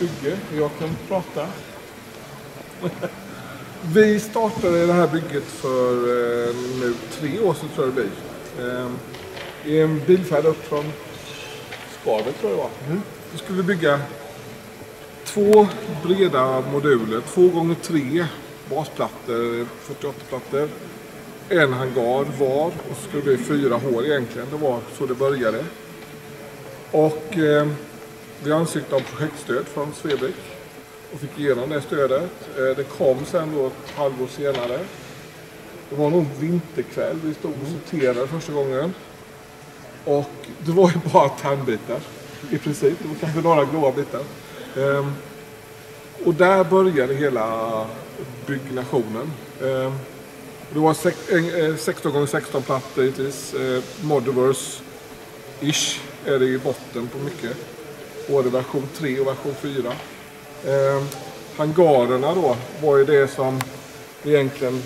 bygge. Jag kan prata. Vi startade det här bygget för nu 3 år sedan tror jag det blir. I en bilfärd upp från Skarvet tror jag det var. Då skulle vi bygga 2 breda moduler, 2x3 basplattor, 48-plattor. En hangar var och så skulle det bli 4 hål egentligen. Det var så det började. Och vi ansökte om projektstöd från Svebrick och fick igenom det stödet. Det kom sen då ett halvår senare. Det var nog vinterkväll. Vi stod och sorterade första gången. Och det var ju bara tandbitar i princip. Det var kanske några gråa bitar. Och där började hela byggnationen. Det var 16x16 plattor givetvis. Moduverse-ish är det i botten på mycket. Både version 3 och version 4. Hangarerna då var ju det som egentligen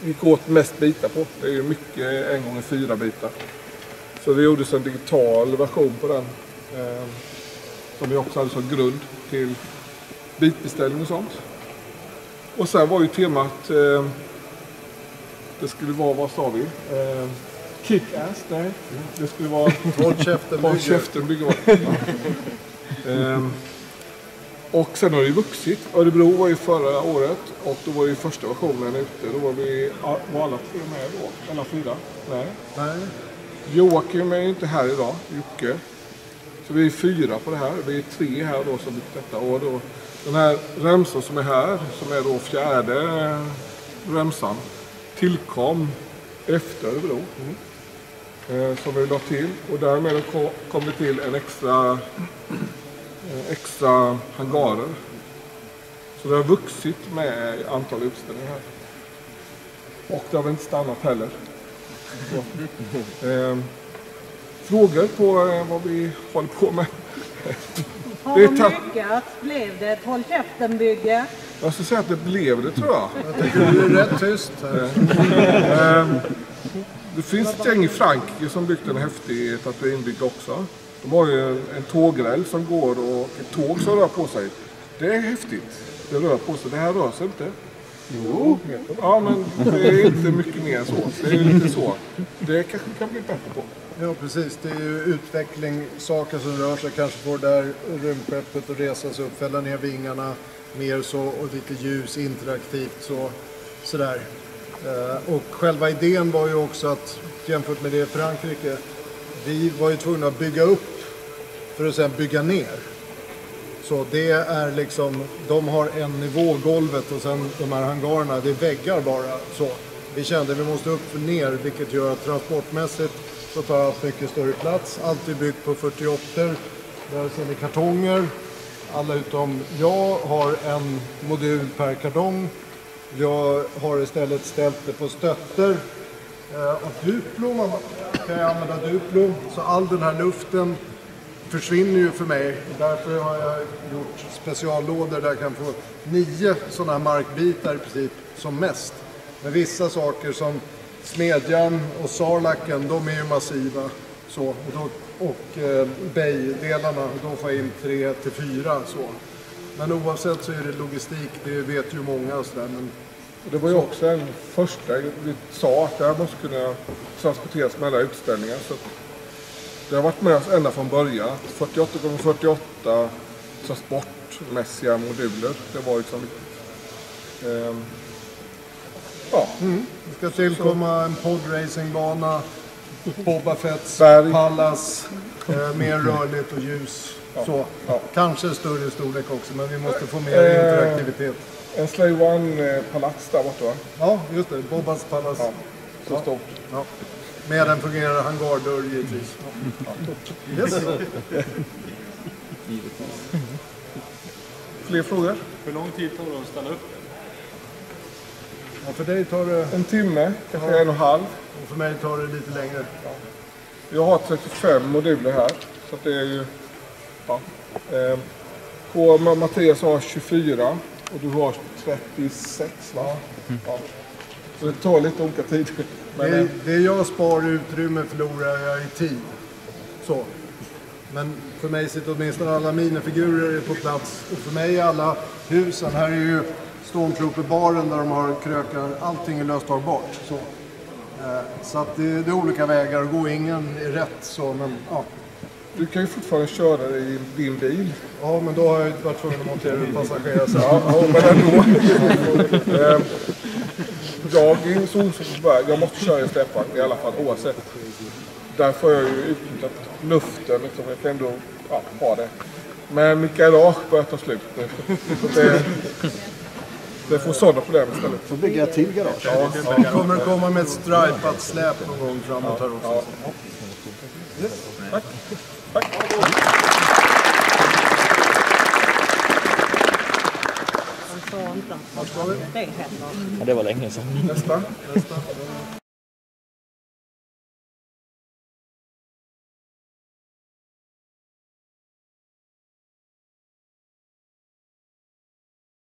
gick åt mest bitar på. Det är ju mycket 1x4 bitar. Så det gjordes en digital version på den. Som vi också hade som grund till bitbeställning och sånt. Och sen var ju temat det skulle vara, vad sa vi? Kick-ass, nej. Det skulle vara Håll käften bygger. Och sen har det ju vuxit. Örebro var ju förra året och då var ju första versionen ute. Då var alla 3 med då. Alla 4. Nej. Joakim är ju inte här idag, Jocke. Så vi är 4 på det här. Vi är 3 här då som byggt detta. Och då, den här remsan som är här, som är då 4:e remsan, tillkom efter Örebro. Som vi la till. Och därmed kom det till en extra hangarer. Så det har vuxit med antal utställningar här. Och det har väl inte stannat heller. Frågor på vad vi håller på med? Har du lyckats? Blev det ett håll käften-bygge? Jag skulle säga att det blev det tror jag. Jag tycker du är rätt tyst här. Det finns ett gäng i Frankrike som byggt en häftig tatueringbygge också. De har ju en tågräll som går och ett tåg som rör på sig. Det är häftigt. Det rör på sig. Det här rör sig inte. Jo. Ja, men det är inte mycket mer än så. Det är lite så. Det kanske kan bli bättre på. Ja, precis. Det är ju utveckling, saker som rör sig. Kanske får där rymdskeppet att resa sig upp, fälla ner vingarna. Mer så och lite ljus, interaktivt sådär. Och själva idén var ju också att jämfört med det i Frankrike, vi var ju tvungna att bygga upp för att sedan bygga ner. Så det är liksom, de har en nivå, golvet, och sen de här hangarerna, det är väggar bara. Så vi kände att vi måste upp och ner, vilket gör att transportmässigt så tar allt mycket större plats. Allt är byggt på 48, där ser ni kartonger. Alla utom jag har en modul per kartong. Jag har istället ställt det på stötter. Och Duplo, man kan jag använda Duplo. Så all den här luften försvinner ju för mig. Därför har jag gjort speciallådor där jag kan få 9 sådana här markbitar i princip som mest. Men vissa saker som smedjan och sarlacken, de är ju massiva. Så, och bay-delarna, då får jag in 3 till 4 så. Men oavsett så är det logistik, det vet ju många och sådär. Men det var ju också en första, vi sa att det här måste kunna transporteras mellan utställningar. Så det har varit med oss ända från början. 48x48 transportmässiga moduler, det var liksom ja. Det ska tillkomma en poddracingbana, Boba Fett's pallas, mer rörligt och ljus. Ja. Så. Ja. Kanske större storlek också, men vi måste få mer interaktivitet. En Slave One-palats där borta, va? Ja, just det. Bobbas palats. Ja, så stort. Ja. Med en fungerande hangardörr givetvis. Ja. Yes. Fler frågor? Hur lång tid tar det att ställa upp? Ja, för dig tar det... En timme, kanske 1,5. Och för mig tar det lite längre. Ja. Jag har 35 moduler här. Så att det är ju... Ja. Mattias har 24 och du har 36, va? Ja. Så det tar lite olika tid. Men det jag sparar utrymme förlorar jag i tid. Så. Men för mig sitter åtminstone alla minifigurer på plats. Och för mig är alla husen, här är ju Stormtrooper-baren där de har krökar, allting är löstagbart. Så att det är olika vägar att gå, ingen är rätt så, men ja. Du kan ju fortfarande köra i din bil. Ja, men då har jag varit tvungen att montera ut passagerare. Ja, men ändå. Jag är ju så jag måste köra i släpvagn i alla fall oavsett. Därför har jag ju utnyttjat luften, liksom. Jag kan ändå ha det. Men mitt garage börjar ta slut nu. Det får sådana problem istället. Får bygga ett till garage. Ja, kommer att komma med ett stripat släp någon gång framåt här också. Ja. Tack. Tack. Han sa inte att det heller. Ja, det var länge sedan. Nästa.